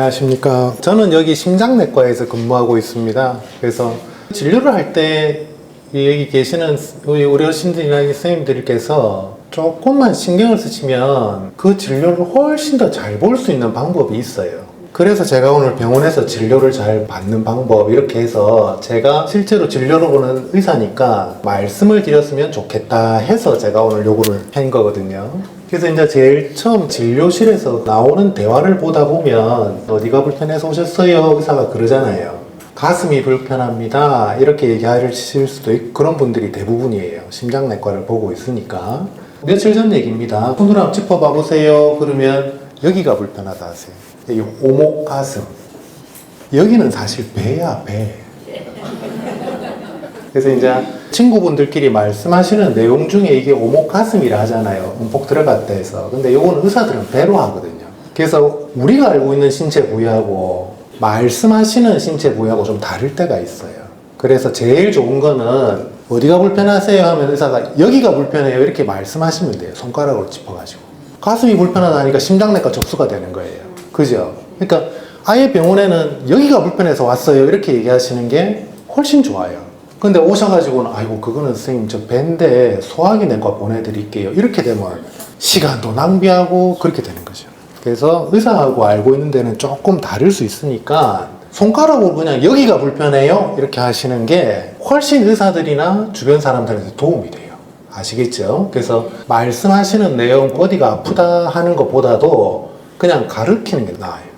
안녕하십니까. 저는 여기 심장내과에서 근무하고 있습니다. 그래서 진료를 할 때 여기 계시는 우리 어르신들이나 선생님들께서 조금만 신경을 쓰시면 그 진료를 훨씬 더 잘 볼 수 있는 방법이 있어요. 그래서 제가 오늘 병원에서 진료를 잘 받는 방법 이렇게 해서 제가 실제로 진료를 보는 의사니까 말씀을 드렸으면 좋겠다 해서 제가 오늘 요거를 한 거거든요. 그래서 이제 제일 처음 진료실에서 나오는 대화를 보다 보면 어디가 불편해서 오셨어요? 의사가 그러잖아요. 가슴이 불편합니다. 이렇게 얘기하실 수도 있고 그런 분들이 대부분이에요. 심장내과를 보고 있으니까. 며칠 전 얘기입니다. 손으로 한번 짚어봐 보세요. 그러면 여기가 불편하다 하세요. 이 오목 가슴. 여기는 사실 배야, 배. 그래서 이제 친구분들끼리 말씀하시는 내용 중에 이게 오목 가슴이라 하잖아요. 움푹 들어갔다 해서. 근데 요거는 의사들은 배로 하거든요. 그래서 우리가 알고 있는 신체 부위하고 말씀하시는 신체 부위하고 좀 다를 때가 있어요. 그래서 제일 좋은 거는 어디가 불편하세요 하면 의사가 여기가 불편해요 이렇게 말씀하시면 돼요. 손가락으로 짚어가지고. 가슴이 불편하다니까 심장내과 접수가 되는 거예요. 그죠? 그러니까 아예 병원에는 여기가 불편해서 왔어요 이렇게 얘기하시는 게 훨씬 좋아요. 근데 오셔가지고는 아이고 그거는 선생님 저 배인데 소화기내과 보내드릴게요 이렇게 되면 시간도 낭비하고 그렇게 되는 거죠. 그래서 의사하고 알고 있는 데는 조금 다를 수 있으니까 손가락으로 그냥 여기가 불편해요 이렇게 하시는 게 훨씬 의사들이나 주변 사람들한테 도움이 돼요. 아시겠죠? 그래서 말씀하시는 내용 어디가 아프다 하는 것보다도 그냥 가르치는 게 나아요.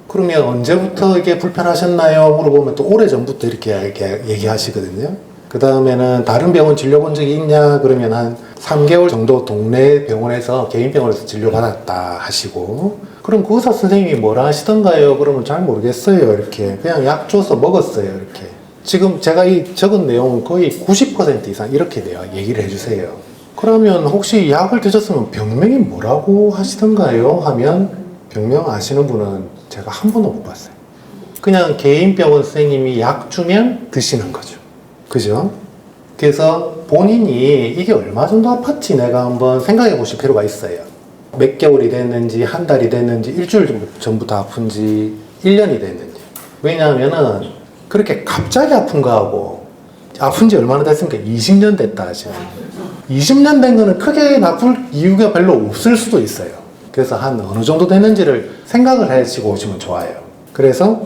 그러면 언제부터 이게 불편하셨나요? 물어보면 또 오래전부터 이렇게 얘기하시거든요. 그 다음에는 다른 병원 진료 본 적이 있냐? 그러면 한 3개월 정도 동네 병원에서 개인 병원에서 진료받았다 하시고 그럼 그 의사 선생님이 뭐라 하시던가요? 그러면 잘 모르겠어요. 이렇게 그냥 약 줘서 먹었어요. 이렇게 지금 제가 이 적은 내용은 거의 90% 이상 이렇게 얘기를 해주세요. 그러면 혹시 약을 드셨으면 병명이 뭐라고 하시던가요? 하면 병명 아시는 분은 제가 한 번도 못 봤어요. 그냥 개인 병원 선생님이 약 주면 드시는 거죠. 그죠? 그래서 본인이 이게 얼마 정도 아팠지 내가 한번 생각해 보실 필요가 있어요. 몇 개월이 됐는지, 한 달이 됐는지, 일주일 전부터 아픈지, 1년이 됐는지. 왜냐하면은 그렇게 갑자기 아픈 거하고 아픈 지 얼마나 됐습니까? 20년 됐다 하시면 20년 된 거는 크게 나쁠 이유가 별로 없을 수도 있어요. 그래서 한 어느 정도 됐는지를 생각을 하시고 오시면 좋아요. 그래서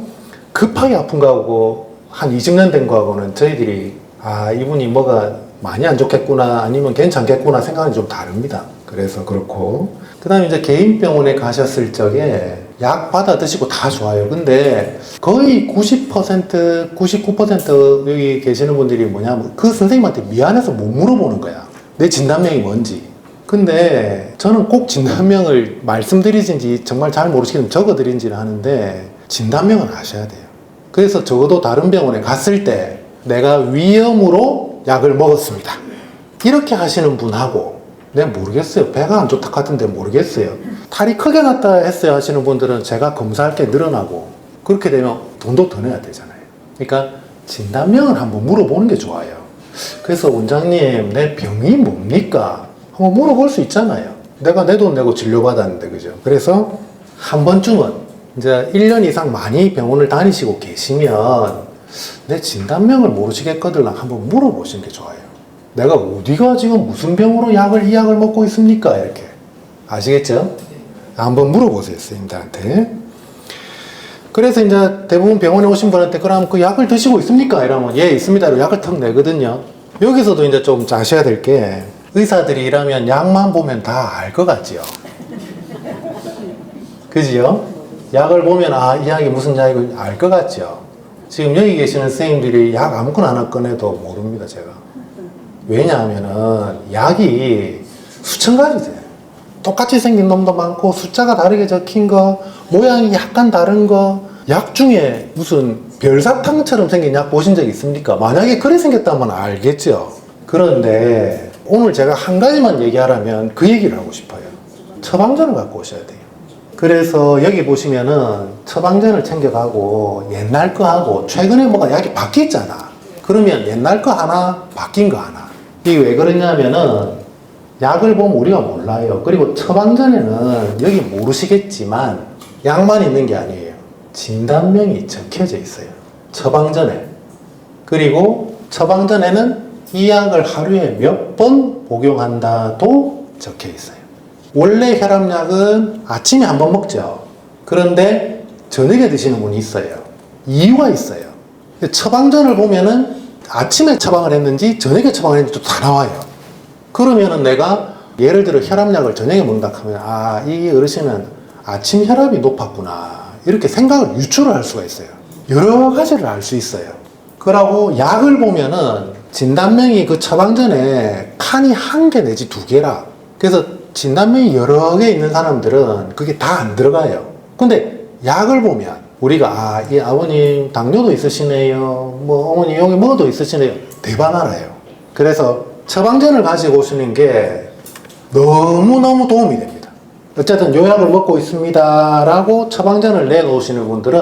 급하게 아픈 거하고 한 20년 된 거하고는 저희들이 아 이분이 뭐가 많이 안 좋겠구나 아니면 괜찮겠구나 생각이 좀 다릅니다. 그래서 그렇고 그 다음에 이제 개인 병원에 가셨을 적에 약 받아 드시고 다 좋아요. 근데 거의 90%, 99% 여기 계시는 분들이 뭐냐면 그 선생님한테 미안해서 못 물어보는 거야. 내 진단명이 뭔지. 근데 저는 꼭 진단명을 말씀드리든지 정말 잘 모르시겠으면 적어드린지를 하는데 진단명은 아셔야 돼요. 그래서 적어도 다른 병원에 갔을 때 내가 위염으로 약을 먹었습니다. 이렇게 하시는 분하고 내가 모르겠어요. 배가 안 좋다 같은데 모르겠어요. 탈이 크게 났다 했어요 하시는 분들은 제가 검사할 게 늘어나고 그렇게 되면 돈도 더 내야 되잖아요. 그러니까 진단명을 한번 물어보는 게 좋아요. 그래서 원장님 내 병이 뭡니까? 한번 물어볼 수 있잖아요. 내가 내 돈 내고 진료받았는데, 그죠? 그래서 한 번쯤은 이제 1년 이상 많이 병원을 다니시고 계시면 내 진단명을 모르시겠거든 한번 물어보시는 게 좋아요. 내가 어디가 지금 무슨 병으로 이 약을 먹고 있습니까? 이렇게. 아시겠죠? 한번 물어보세요, 선생님들한테. 그래서 이제 대부분 병원에 오신 분한테 그럼 그 약을 드시고 있습니까? 이러면 예, 있습니다. 약을 턱 내거든요. 여기서도 이제 좀 아셔야 될 게 의사들이 일하면 약만 보면 다 알 것 같지요. 그지요? 약을 보면 아, 이 약이 무슨 약이고 알 것 같죠. 지금 여기 계시는 선생님들이 약 아무거나 하나 꺼내도 모릅니다, 제가. 왜냐하면은 약이 수천 가지 돼요. 똑같이 생긴 놈도 많고 숫자가 다르게 적힌 거, 모양이 약간 다른 거, 약 중에 무슨 별사탕처럼 생긴 약 보신 적 있습니까? 만약에 그래 생겼다면 알겠죠. 그런데 오늘 제가 한 가지만 얘기하라면 그 얘기를 하고 싶어요. 처방전을 갖고 오셔야 돼요. 그래서 여기 보시면은 처방전을 챙겨가고 옛날 거 하고 최근에 뭐가 약이 바뀌었잖아. 그러면 옛날 거 하나 바뀐 거 하나. 이게 왜 그러냐면은 약을 보면 우리가 몰라요. 그리고 처방전에는 여기 모르시겠지만 약만 있는 게 아니에요. 진단명이 적혀져 있어요. 처방전에. 그리고 처방전에는 이 약을 하루에 몇 번 복용한다도 적혀 있어요. 원래 혈압약은 아침에 한 번 먹죠. 그런데 저녁에 드시는 분이 있어요. 이유가 있어요. 처방전을 보면은 아침에 처방을 했는지 저녁에 처방을 했는지 다 나와요. 그러면은 내가 예를 들어 혈압약을 저녁에 먹는다 하면 아, 이 어르신은 아침 혈압이 높았구나 이렇게 생각을 유추를 할 수가 있어요. 여러 가지를 알 수 있어요. 그러고 약을 보면은 진단명이 그 처방전에 칸이 1개 내지 2개라. 그래서 진단명이 여러 개 있는 사람들은 그게 다 안 들어가요. 근데 약을 보면 우리가 아, 이 아버님 당뇨도 있으시네요. 뭐 어머니 여기 뭐도 있으시네요. 대반 알아요. 그래서 처방전을 가지고 오시는 게 너무너무 도움이 됩니다. 어쨌든 요 약을 먹고 있습니다 라고 처방전을 내놓으시는 분들은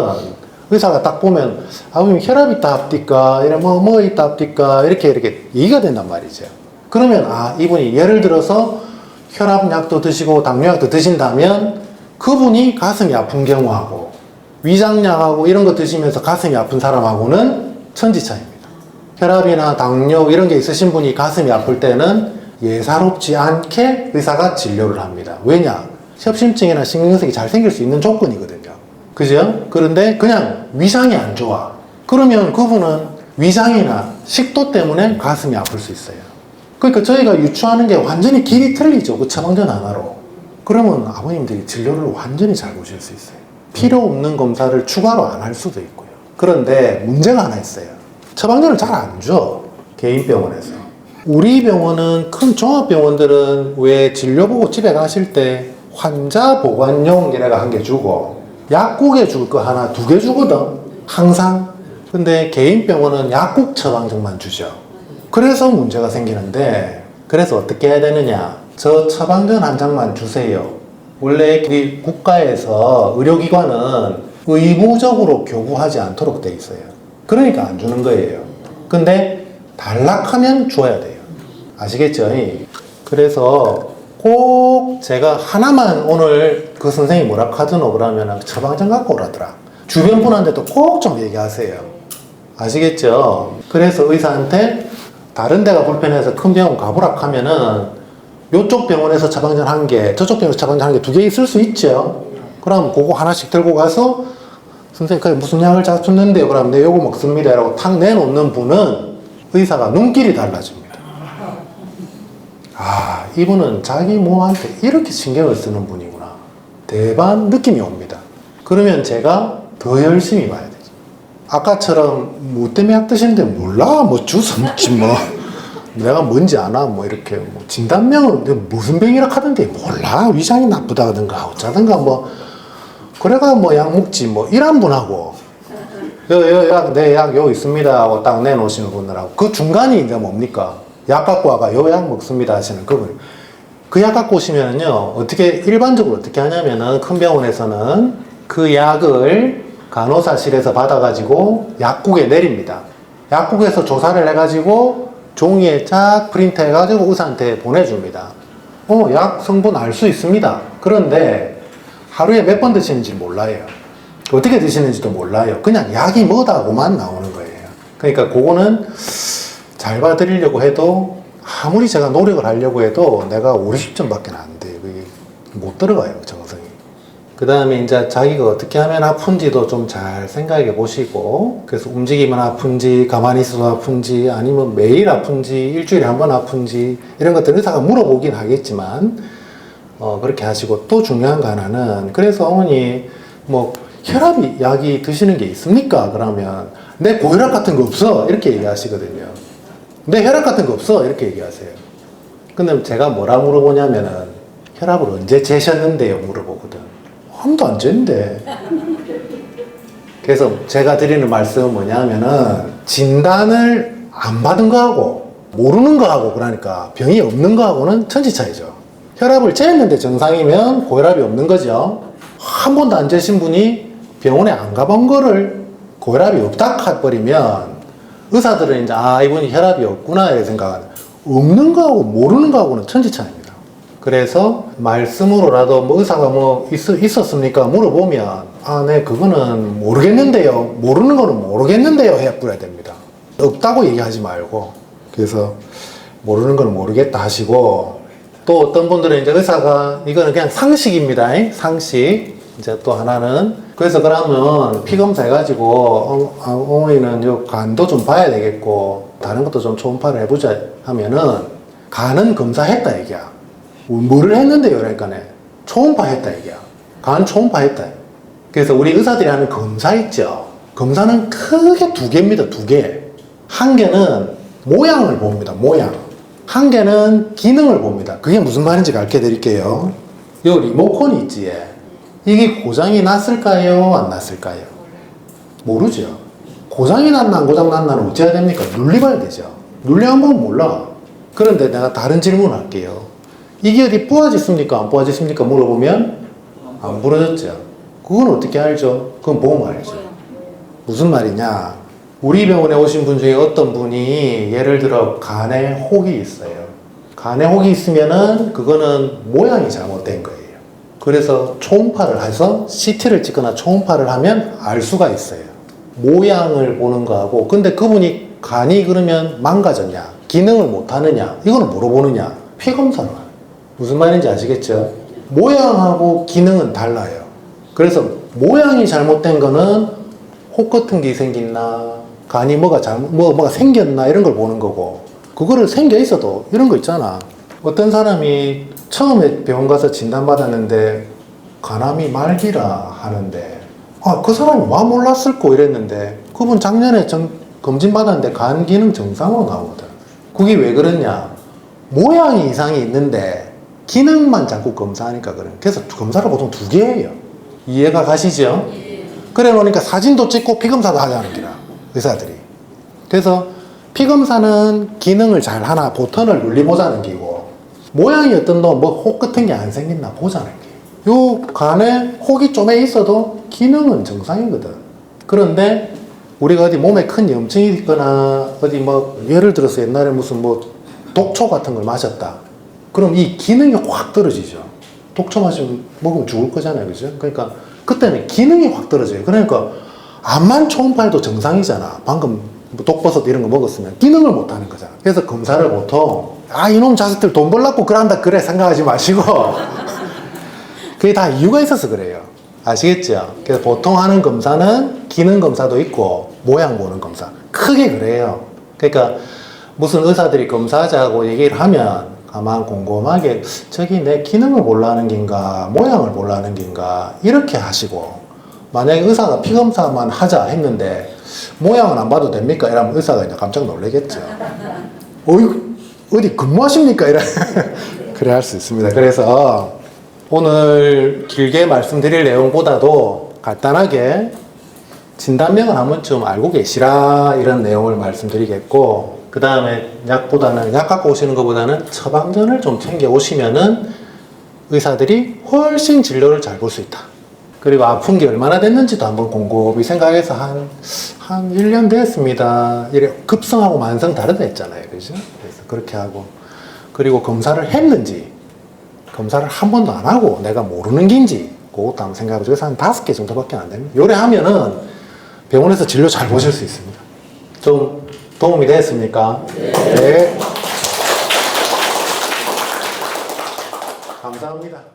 의사가 딱 보면 아버님 혈압이 있다 합니까? 이래 뭐 있다 합니까? 이렇게 얘기가 된단 말이죠. 그러면 아, 이분이 예를 들어서 혈압약도 드시고 당뇨약도 드신다면 그분이 가슴이 아픈 경우하고 위장약하고 이런 거 드시면서 가슴이 아픈 사람하고는 천지차이입니다. 혈압이나 당뇨 이런 게 있으신 분이 가슴이 아플 때는 예사롭지 않게 의사가 진료를 합니다. 왜냐? 협심증이나 신경색이 잘 생길 수 있는 조건이거든요. 그죠? 그런데 그냥 위장이 안 좋아. 그러면 그분은 위장이나 식도 때문에 가슴이 아플 수 있어요. 그러니까 저희가 유추하는 게 완전히 길이 틀리죠. 그 처방전 하나로. 그러면 아버님들이 진료를 완전히 잘 보실 수 있어요. 필요 없는 검사를 추가로 안 할 수도 있고요. 그런데 문제가 하나 있어요. 처방전을 잘 안 줘. 개인 병원에서. 우리 병원은 큰 종합병원들은 왜 진료 보고 집에 가실 때 환자 보관용 이래가 1개 주고 약국에 줄 거 하나 2개 주거든. 항상. 근데 개인 병원은 약국 처방전만 주죠. 그래서 문제가 생기는데 그래서 어떻게 해야 되느냐. 저 처방전 한 장만 주세요. 원래 우리 국가에서 의료기관은 의무적으로 교부하지 않도록 돼 있어요. 그러니까 안 주는 거예요. 근데 단락하면 줘야 돼요. 아시겠죠? 그래서 꼭 제가 하나만 오늘 그 선생님이 뭐라 카드노 그러면 처방전 갖고 오라더라. 주변 분한테도 꼭 좀 얘기하세요. 아시겠죠? 그래서 의사한테 다른 데가 불편해서 큰 병원 가보라 하면은 요쪽 병원에서 처방전 1개, 저쪽 병원에서 처방전 1개, 2개 있을 수 있죠. 그럼 그거 하나씩 들고 가서 선생님 그게 무슨 약을 잡수는데요? 그럼 네 요거 먹습니다 라고 탁 내놓는 분은 의사가 눈길이 달라집니다. 아, 이분은 자기 몸한테 이렇게 신경을 쓰는 분이구나. 대반 느낌이 옵니다. 그러면 제가 더 열심히 봐야 되죠. 아까처럼 뭐 때문에 약 드시는데 몰라? 뭐 주스 먹지 뭐. 내가 뭔지 아나? 뭐 이렇게 뭐 진단명은 무슨 병이라 하던데 몰라? 위장이 나쁘다든가 어쩌든가 뭐 그래가 뭐 약 먹지 뭐 이런 분하고 내 약 여기 있습니다 하고 딱 내놓으시는 분들하고 그 중간이 이제 뭡니까? 약 갖고 와가 요 약 먹습니다 하시는 그분. 그 약 갖고 오시면은요, 어떻게, 일반적으로 어떻게 하냐면은 큰 병원에서는 그 약을 간호사실에서 받아가지고 약국에 내립니다. 약국에서 조사를 해가지고 종이에 쫙 프린트 해가지고 의사한테 보내줍니다. 약 성분 알 수 있습니다. 그런데 하루에 몇 번 드시는지 몰라요. 어떻게 드시는지도 몰라요. 그냥 약이 뭐다고만 나오는 거예요. 그러니까 그거는 잘 봐드리려고 해도 아무리 제가 노력을 하려고 해도 내가 50점밖에 안 돼요. 그게 못 들어가요, 정성이. 그 다음에 이제 자기가 어떻게 하면 아픈지도 좀 잘 생각해 보시고, 그래서 움직이면 아픈지, 가만히 있어도 아픈지, 아니면 매일 아픈지, 일주일에 한 번 아픈지, 이런 것들 의사가 물어보긴 하겠지만, 그렇게 하시고, 또 중요한 거 하나는, 그래서 어머니, 뭐, 혈압이 약이 드시는 게 있습니까? 그러면, 내 고혈압 같은 거 없어. 이렇게 얘기하시거든요. 내 혈압 같은 거 없어. 이렇게 얘기하세요. 근데 제가 뭐라 물어보냐면은, 혈압을 언제 재셨는데요? 물어보거든. 한 번도 안 쟀는데. 그래서 제가 드리는 말씀은 뭐냐면은, 진단을 안 받은 거하고, 모르는 거하고, 그러니까 병이 없는 거하고는 천지차이죠. 혈압을 쟀는데 정상이면 고혈압이 없는 거죠. 한 번도 안 재신 분이 병원에 안 가본 거를 고혈압이 없다 해버리면 의사들은 이제 이분이 혈압이 없구나 이렇게 생각하는, 없는 거하고 모르는 거하고는 천지차이입니다. 그래서 말씀으로라도 뭐 의사가 뭐 있었습니까 물어보면 네, 그거는 모르겠는데요. 모르는 거는 모르겠는데요. 해야 뿌려야 됩니다. 없다고 얘기하지 말고. 그래서 모르는 건 모르겠다 하시고, 또 어떤 분들은 이제 의사가, 이거는 그냥 상식입니다. 상식. 이제 또 하나는, 그래서 그러면 피 검사 해가지고, 어머니는 요 간도 좀 봐야 되겠고, 다른 것도 좀 초음파를 해보자 하면은, 간은 검사했다 얘기야. 뭐를 했는데요? 그러니까네. 초음파 했다 얘기야. 간 초음파 했다. 그래서 우리 의사들이 하는 검사 있죠. 검사는 크게 두 개입니다. 두 개. 한 개는 모양을 봅니다. 모양. 한 개는 기능을 봅니다. 그게 무슨 말인지 가르쳐 드릴게요. 요 리모컨이 있지. 이게 고장이 났을까요? 안 났을까요? 모르죠. 고장이 났나 안 고장 났나는 어찌 해야 됩니까? 눌려봐야 되죠. 눌려 안 보면 몰라. 그런데 내가 다른 질문 할게요. 이게 어디 부러졌습니까? 안 부러졌습니까? 물어보면 안 부러졌죠. 그건 어떻게 알죠? 그건 보면 알죠. 무슨 말이냐? 우리 병원에 오신 분 중에 어떤 분이 예를 들어 간에 혹이 있어요. 간에 혹이 있으면은 그거는 모양이 잘못된 거예요. 그래서 초음파를 해서 CT를 찍거나 초음파를 하면 알 수가 있어요. 모양을 보는 거하고, 근데 그분이 간이 그러면 망가졌냐, 기능을 못하느냐, 이거는 뭐로 보느냐? 피검사로 하는. 무슨 말인지 아시겠죠? 모양하고 기능은 달라요. 그래서 모양이 잘못된 거는 혹 같은 게 생겼나, 간이 뭐가 뭐가 생겼나 이런 걸 보는 거고, 그거를 생겨 있어도 이런 거 있잖아. 어떤 사람이 처음에 병원 가서 진단받았는데 간암이 말기라 하는데, 그 사람이 와 몰랐을꼬 이랬는데, 그분 작년에 검진 받았는데 간 기능 정상으로 나오거든. 그게 왜 그러냐? 모양이 이상이 있는데 기능만 자꾸 검사하니까 그래. 그래서 검사를 보통 두 개 해요. 이해가 가시죠? 그래 놓으니까 사진도 찍고 피검사도 하자는 기라, 의사들이. 그래서 피검사는 기능을 잘 하나, 버튼을 눌리보자는 기고, 모양이 어떤도 혹 같은 게 안 생겼나 보자는 기. 요 간에 혹이 좀 있어도 기능은 정상이거든. 그런데 우리가 어디 몸에 큰 염증이 있거나 어디 예를 들어서 옛날에 무슨 독초 같은 걸 마셨다. 그럼 이 기능이 확 떨어지죠. 독초 먹으면 죽을 거잖아요. 그죠? 그러니까 그때는 기능이 확 떨어져요. 그러니까 암만 초음파해도 정상이잖아. 방금 독버섯 이런 거 먹었으면 기능을 못 하는 거잖아. 그래서 검사를 보통 이놈 자식들 돈 벌라고 그런다 그래 생각하지 마시고 그게 다 이유가 있어서 그래요. 아시겠죠? 그래서 보통 하는 검사는 기능 검사도 있고 모양 보는 검사. 크게 그래요. 그러니까 무슨 의사들이 검사하자고 얘기를 하면 가만 곰곰하게 저기 내 기능을 보려는 긴가 모양을 보려는 긴가 이렇게 하시고, 만약에 의사가 피검사만 하자 했는데 모양은 안 봐도 됩니까? 이러면 의사가 이제 깜짝 놀라겠죠. 어디 근무하십니까? 이래. 그래 할 수 있습니다. 그래서 오늘 길게 말씀드릴 내용보다도 간단하게 진단명을 한 번쯤 알고 계시라 이런 내용을 말씀드리겠고, 그 다음에 약 갖고 오시는 것보다는 처방전을 좀 챙겨 오시면은 의사들이 훨씬 진료를 잘 볼 수 있다. 그리고 아픈 게 얼마나 됐는지도 한번 곰곰이 생각해서 한 1년 됐습니다. 이래 급성하고 만성 다르다 했잖아요. 그죠? 그래서 그렇게 하고, 그리고 검사를 했는지, 검사를 한 번도 안 하고 내가 모르는 게인지, 그것도 한번 생각해보죠. 그래서 한 5개 정도밖에 안 됩니다. 요래 하면은 병원에서 진료 잘 보실 수 있습니다. 좀 도움이 됐습니까? 네. 감사합니다.